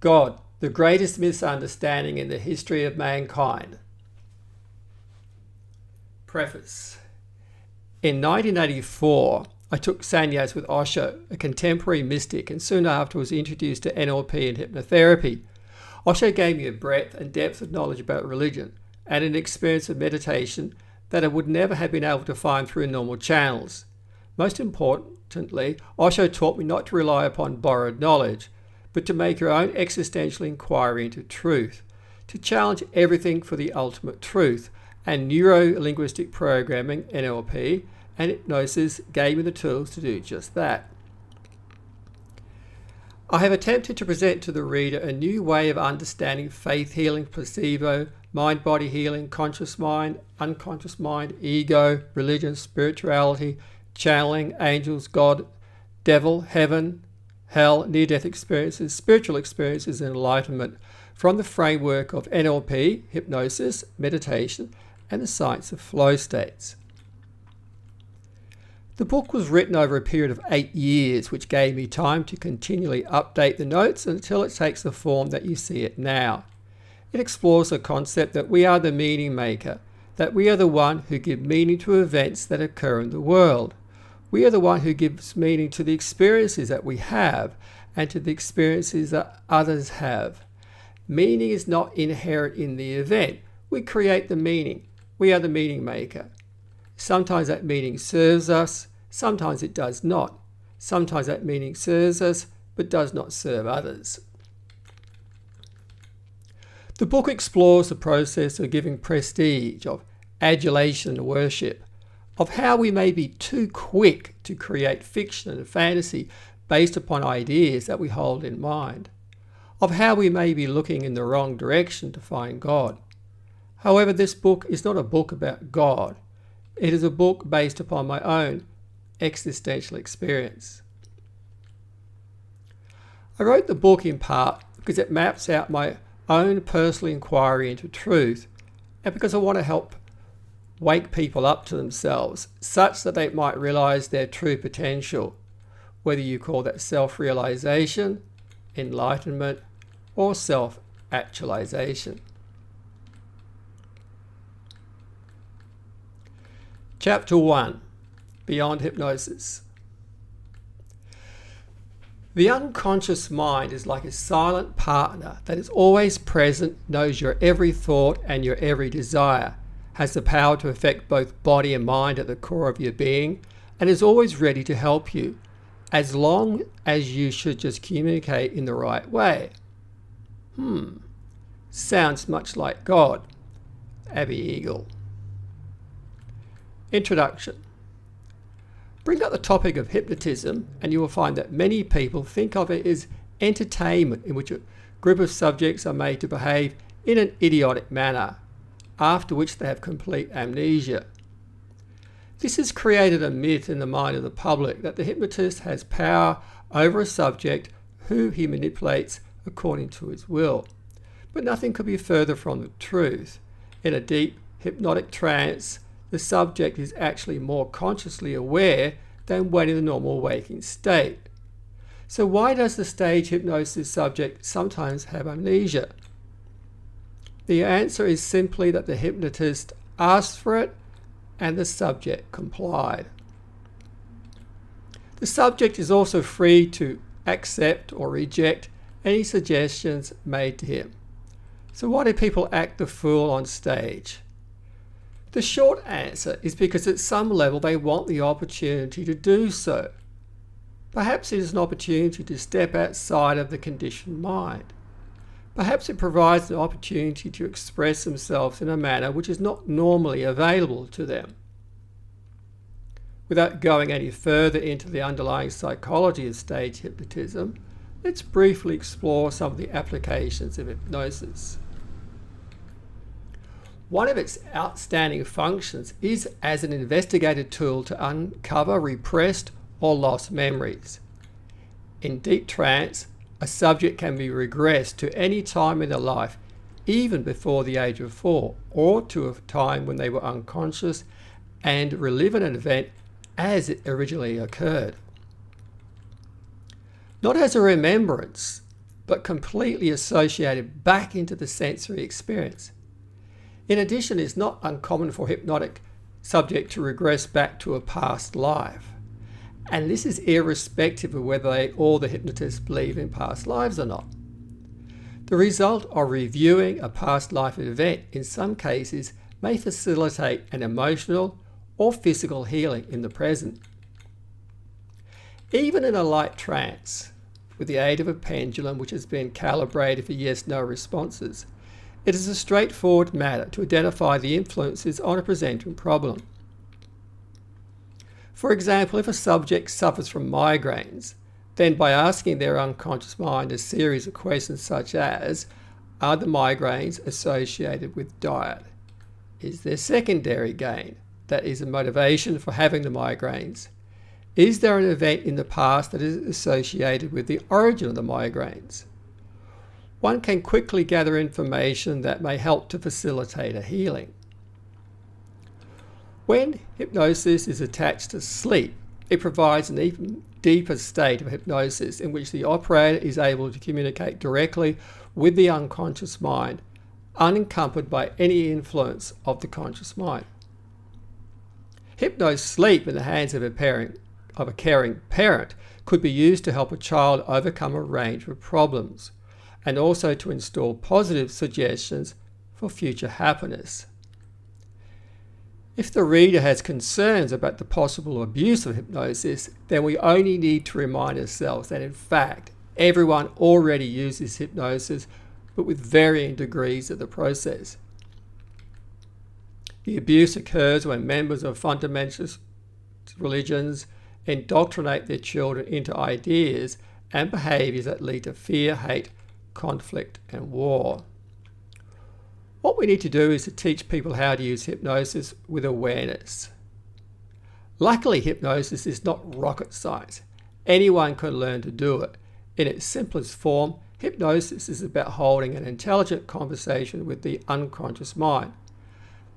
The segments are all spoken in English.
God, the greatest misunderstanding in the history of mankind. Preface. In 1984, I took Sannyas with Osho, a contemporary mystic, and soon after was introduced to NLP and hypnotherapy. Osho gave me a breadth and depth of knowledge about religion and an experience of meditation that I would never have been able to find through normal channels. Most importantly, Osho taught me not to rely upon borrowed knowledge, but to make your own existential inquiry into truth, to challenge everything for the ultimate truth, and Neuro Linguistic Programming, NLP, and Hypnosis gave me the tools to do just that. I have attempted to present to the reader a new way of understanding faith healing, placebo, mind-body healing, conscious mind, unconscious mind, ego, religion, spirituality, channeling, angels, God, devil, heaven, hell, near-death experiences, spiritual experiences, and enlightenment from the framework of NLP, hypnosis, meditation, and the science of flow states. The book was written over a period of 8 years, which gave me time to continually update the notes until it takes the form that you see it now. It explores the concept that we are the meaning maker, that we are the one who give meaning to events that occur in the world. We are the one who gives meaning to the experiences that we have and to the experiences that others have. Meaning is not inherent in the event. We create the meaning. We are the meaning maker. Sometimes that meaning serves us, sometimes it does not. Sometimes that meaning serves us, but does not serve others. The book explores the process of giving prestige, of adulation and worship, of how we may be too quick to create fiction and fantasy based upon ideas that we hold in mind, of how we may be looking in the wrong direction to find God. However, this book is not a book about God. It is a book based upon my own existential experience. I wrote the book in part because it maps out my own personal inquiry into truth and because I want to help wake people up to themselves such that they might realize their true potential, whether you call that self-realization, enlightenment, or self-actualization. Chapter 1, Beyond Hypnosis. The unconscious mind is like a silent partner that is always present, knows your every thought and your every desire, has the power to affect both body and mind at the core of your being, and is always ready to help you, as long as you should just communicate in the right way. Sounds much like God. Abby Eagle. Introduction. Bring up the topic of hypnotism and you will find that many people think of it as entertainment in which a group of subjects are made to behave in an idiotic manner, after which they have complete amnesia. This has created a myth in the mind of the public that the hypnotist has power over a subject who he manipulates according to his will. But nothing could be further from the truth. In a deep hypnotic trance, the subject is actually more consciously aware than when in the normal waking state. So why does the stage hypnosis subject sometimes have amnesia? The answer is simply that the hypnotist asked for it and the subject complied. The subject is also free to accept or reject any suggestions made to him. So why do people act the fool on stage? The short answer is because at some level they want the opportunity to do so. Perhaps it is an opportunity to step outside of the conditioned mind. Perhaps it provides an opportunity to express themselves in a manner which is not normally available to them. Without going any further into the underlying psychology of stage hypnotism, let's briefly explore some of the applications of hypnosis. One of its outstanding functions is as an investigative tool to uncover repressed or lost memories. In deep trance, a subject can be regressed to any time in their life, even before the age of 4, or to a time when they were unconscious, and relive an event as it originally occurred. Not as a remembrance, but completely associated back into the sensory experience. In addition, it's not uncommon for hypnotic subject to regress back to a past life. And this is irrespective of whether all the hypnotists believe in past lives or not. The result of reviewing a past life event in some cases may facilitate an emotional or physical healing in the present. Even in a light trance, with the aid of a pendulum which has been calibrated for yes-no responses, it is a straightforward matter to identify the influences on a presenting problem. For example, if a subject suffers from migraines, then by asking their unconscious mind a series of questions such as, are the migraines associated with diet? Is there secondary gain? That is a motivation for having the migraines. Is there an event in the past that is associated with the origin of the migraines? One can quickly gather information that may help to facilitate a healing. When hypnosis is attached to sleep, it provides an even deeper state of hypnosis in which the operator is able to communicate directly with the unconscious mind, unencumbered by any influence of the conscious mind. Hypnosed sleep in the hands of a caring parent could be used to help a child overcome a range of problems, and also to install positive suggestions for future happiness. If the reader has concerns about the possible abuse of hypnosis, then we only need to remind ourselves that in fact everyone already uses hypnosis, but with varying degrees of the process. The abuse occurs when members of fundamentalist religions indoctrinate their children into ideas and behaviours that lead to fear, hate, conflict and war. What we need to do is to teach people how to use hypnosis with awareness. Luckily, hypnosis is not rocket science. Anyone can learn to do it. In its simplest form, hypnosis is about holding an intelligent conversation with the unconscious mind.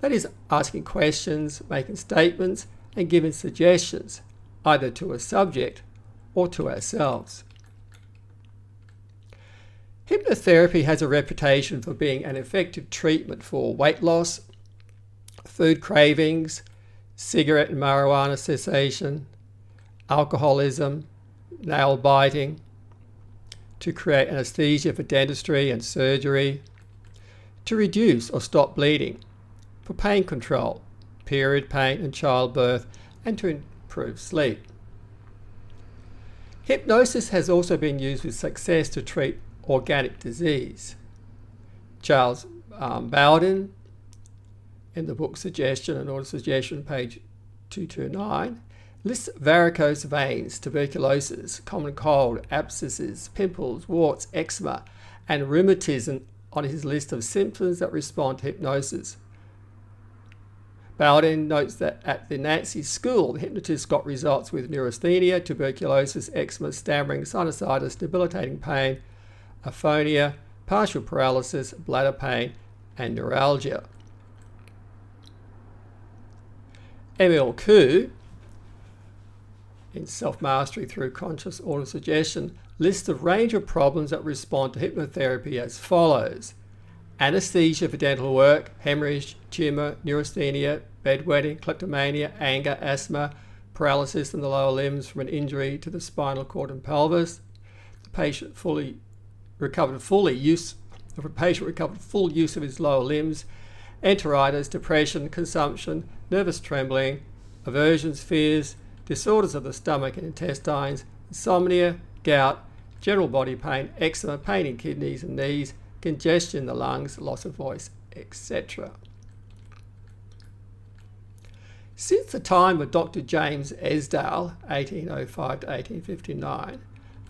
That is, asking questions, making statements, and giving suggestions, either to a subject or to ourselves. Hypnotherapy has a reputation for being an effective treatment for weight loss, food cravings, cigarette and marijuana cessation, alcoholism, nail biting, to create anesthesia for dentistry and surgery, to reduce or stop bleeding, for pain control, period pain and childbirth, and to improve sleep. Hypnosis has also been used with success to treat organic disease. Charles Bowden, in the book Suggestion and Order Suggestion, page 229, lists varicose veins, tuberculosis, common cold, abscesses, pimples, warts, eczema, and rheumatism on his list of symptoms that respond to hypnosis. Bowden notes that at the Nancy School, the hypnotist got results with neurasthenia, tuberculosis, eczema, stammering, sinusitis, debilitating pain, aphonia, partial paralysis, bladder pain, and neuralgia. Emil Kuh, in Self-Mastery Through Conscious Order Suggestion, lists a range of problems that respond to hypnotherapy as follows: anesthesia for dental work, hemorrhage, tumour, neurasthenia, bedwetting, kleptomania, anger, asthma, paralysis in the lower limbs from an injury to the spinal cord and pelvis. The patient recovered full use of his lower limbs, enteritis, depression, consumption, nervous trembling, aversions, fears, disorders of the stomach and intestines, insomnia, gout, general body pain, eczema, pain in kidneys and knees, congestion in the lungs, loss of voice, etc. Since the time of Dr. James Esdale, 1805 to 1859,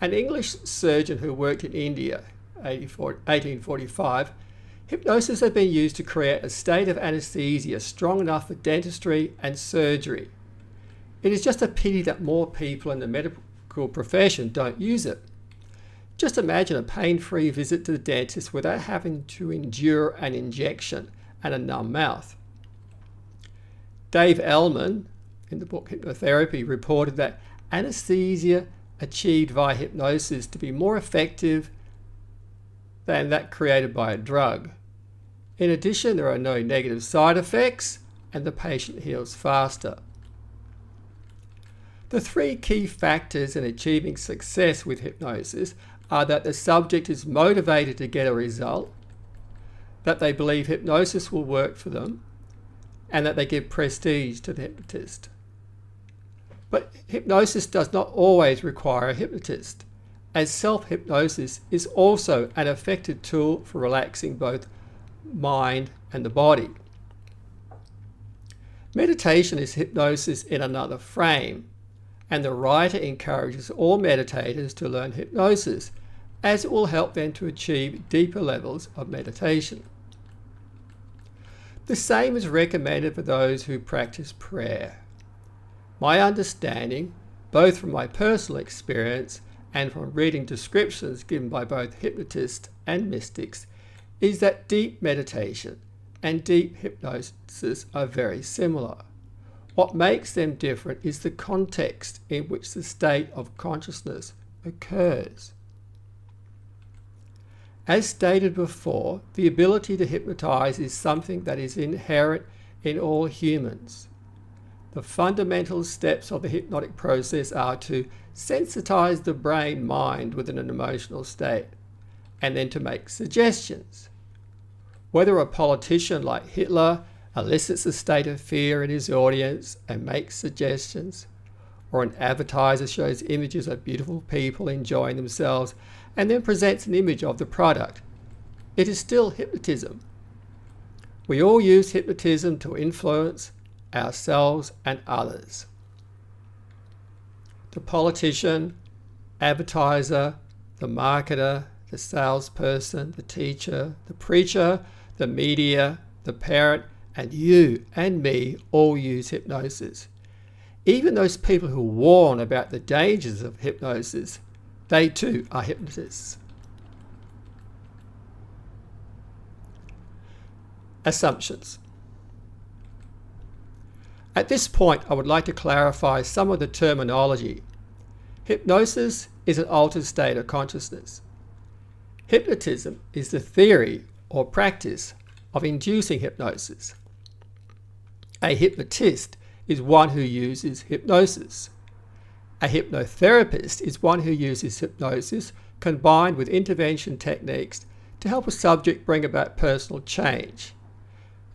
an English surgeon who worked in India, 1845, hypnosis had been used to create a state of anesthesia strong enough for dentistry and surgery. It is just a pity that more people in the medical profession don't use it. Just imagine a pain-free visit to the dentist without having to endure an injection and a numb mouth. Dave Ellman, in the book Hypnotherapy, reported that anesthesia achieved via hypnosis to be more effective than that created by a drug. In addition, there are no negative side effects and the patient heals faster. The three key factors in achieving success with hypnosis are that the subject is motivated to get a result, that they believe hypnosis will work for them, and that they give prestige to the hypnotist. But hypnosis does not always require a hypnotist, as self-hypnosis is also an effective tool for relaxing both mind and the body. Meditation is hypnosis in another frame, and the writer encourages all meditators to learn hypnosis, as it will help them to achieve deeper levels of meditation. The same is recommended for those who practice prayer. My understanding, both from my personal experience and from reading descriptions given by both hypnotists and mystics, is that deep meditation and deep hypnosis are very similar. What makes them different is the context in which the state of consciousness occurs. As stated before, the ability to hypnotize is something that is inherent in all humans. The fundamental steps of the hypnotic process are to sensitize the brain-mind within an emotional state, and then to make suggestions. Whether a politician like Hitler elicits a state of fear in his audience and makes suggestions, or an advertiser shows images of beautiful people enjoying themselves and then presents an image of the product, it is still hypnotism. We all use hypnotism to influence ourselves and others. The politician, advertiser, the marketer, the salesperson, the teacher, the preacher, the media, the parent, and you and me all use hypnosis. Even those people who warn about the dangers of hypnosis, they too are hypnotists. Assumptions. At this point, I would like to clarify some of the terminology. Hypnosis is an altered state of consciousness. Hypnotism is the theory or practice of inducing hypnosis. A hypnotist is one who uses hypnosis. A hypnotherapist is one who uses hypnosis combined with intervention techniques to help a subject bring about personal change.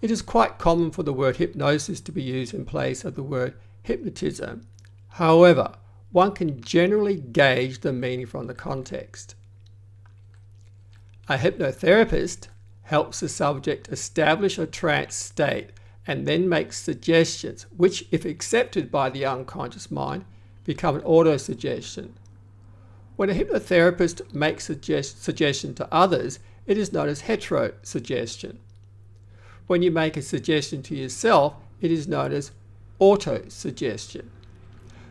It is quite common for the word hypnosis to be used in place of the word hypnotism. However, one can generally gauge the meaning from the context. A hypnotherapist helps the subject establish a trance state and then makes suggestions which, if accepted by the unconscious mind, become an autosuggestion. When a hypnotherapist makes suggestion to others, it is known as heterosuggestion. When you make a suggestion to yourself, it is known as autosuggestion.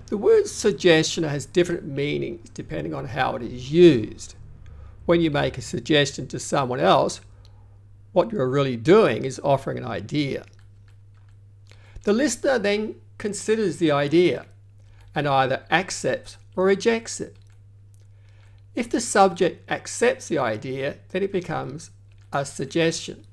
The word suggestion has different meanings depending on how it is used. When you make a suggestion to someone else, what you're really doing is offering an idea. The listener then considers the idea and either accepts or rejects it. If the subject accepts the idea, then it becomes a suggestion.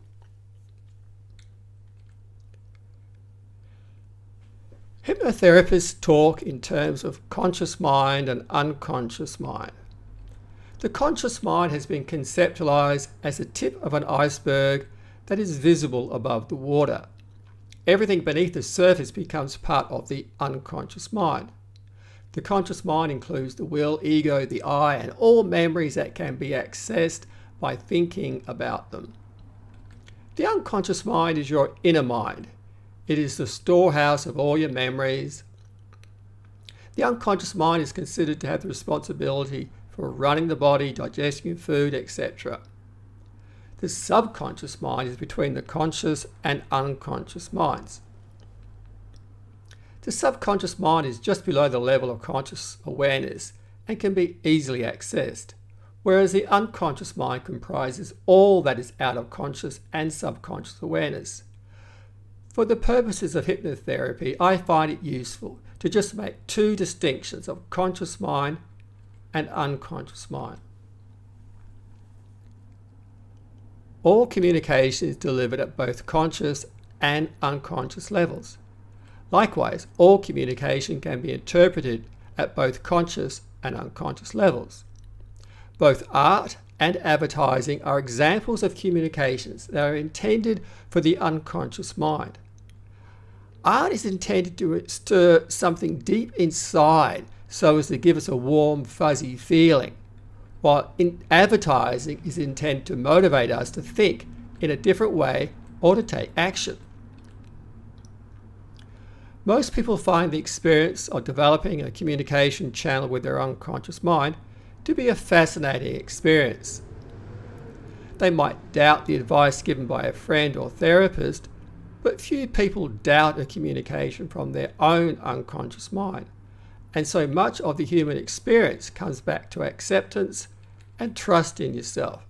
Hypnotherapists talk in terms of conscious mind and unconscious mind. The conscious mind has been conceptualized as the tip of an iceberg that is visible above the water. Everything beneath the surface becomes part of the unconscious mind. The conscious mind includes the will, ego, the I, and all memories that can be accessed by thinking about them. The unconscious mind is your inner mind. It is the storehouse of all your memories. The unconscious mind is considered to have the responsibility for running the body, digesting food, etc. The subconscious mind is between the conscious and unconscious minds. The subconscious mind is just below the level of conscious awareness and can be easily accessed, whereas the unconscious mind comprises all that is out of conscious and subconscious awareness. For the purposes of hypnotherapy, I find it useful to just make two distinctions of conscious mind and unconscious mind. All communication is delivered at both conscious and unconscious levels. Likewise, all communication can be interpreted at both conscious and unconscious levels. Both art and advertising are examples of communications that are intended for the unconscious mind. Art is intended to stir something deep inside so as to give us a warm, fuzzy feeling, while advertising is intended to motivate us to think in a different way or to take action. Most people find the experience of developing a communication channel with their unconscious mind to be a fascinating experience. They might doubt the advice given by a friend or therapist, but few people doubt a communication from their own unconscious mind. And so much of the human experience comes back to acceptance and trust in yourself.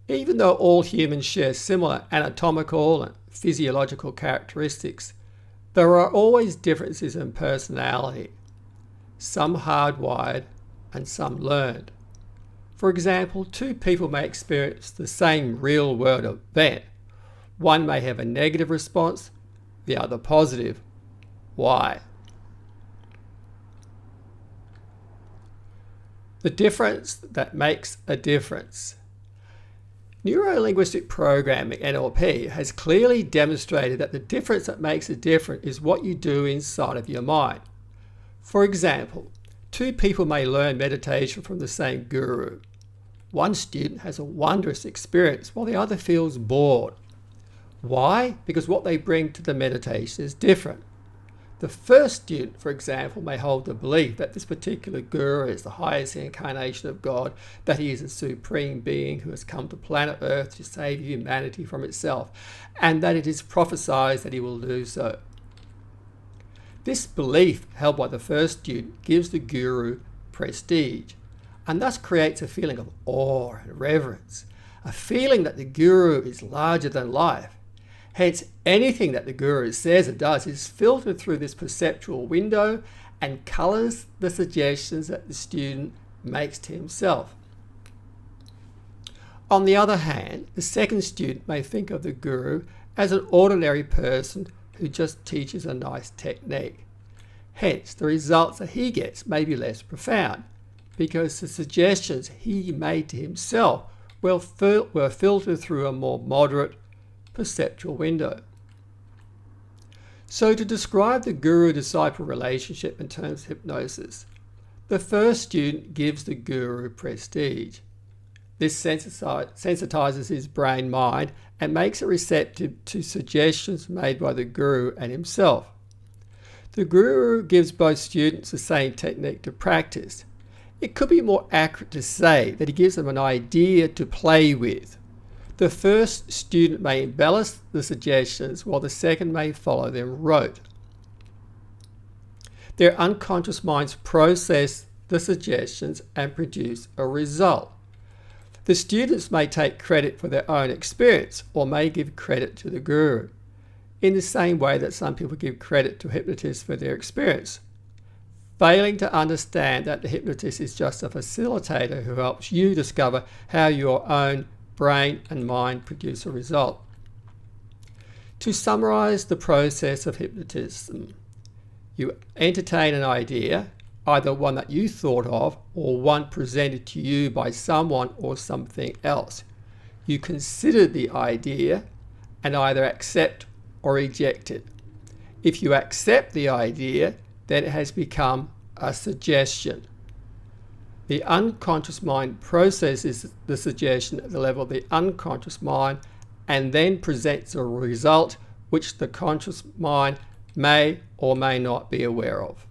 Even though all humans share similar anatomical and physiological characteristics, there are always differences in personality, some hardwired and some learned. For example, two people may experience the same real-world event. One may have a negative response, the other positive. Why? The difference that makes a difference. Neuro Linguistic Programming, NLP, has clearly demonstrated that the difference that makes a difference is what you do inside of your mind. For example, two people may learn meditation from the same guru. One student has a wondrous experience while the other feels bored. Why? Because what they bring to the meditation is different. The first student, for example, may hold the belief that this particular guru is the highest incarnation of God, that he is a supreme being who has come to planet Earth to save humanity from itself, and that it is prophesied that he will do so. This belief held by the first student gives the guru prestige, and thus creates a feeling of awe and reverence, a feeling that the guru is larger than life. Hence, anything that the guru says or does is filtered through this perceptual window and colours the suggestions that the student makes to himself. On the other hand, the second student may think of the guru as an ordinary person who just teaches a nice technique. Hence, the results that he gets may be less profound, because the suggestions he made to himself were filtered through a more moderate perceptual window. So to describe the guru-disciple relationship in terms of hypnosis, the first student gives the guru prestige. This sensitizes his brain-mind and makes it receptive to suggestions made by the guru and himself. The guru gives both students the same technique to practice. It could be more accurate to say that he gives them an idea to play with. The first student may embellish the suggestions while the second may follow them rote. Their unconscious minds process the suggestions and produce a result. The students may take credit for their own experience or may give credit to the guru, in the same way that some people give credit to hypnotists for their experience, failing to understand that the hypnotist is just a facilitator who helps you discover how your own brain and mind produce a result. To summarize the process of hypnotism, you entertain an idea, either one that you thought of or one presented to you by someone or something else. You consider the idea and either accept or reject it. If you accept the idea, then it has become a suggestion. The unconscious mind processes the suggestion at the level of the unconscious mind and then presents a result which the conscious mind may or may not be aware of.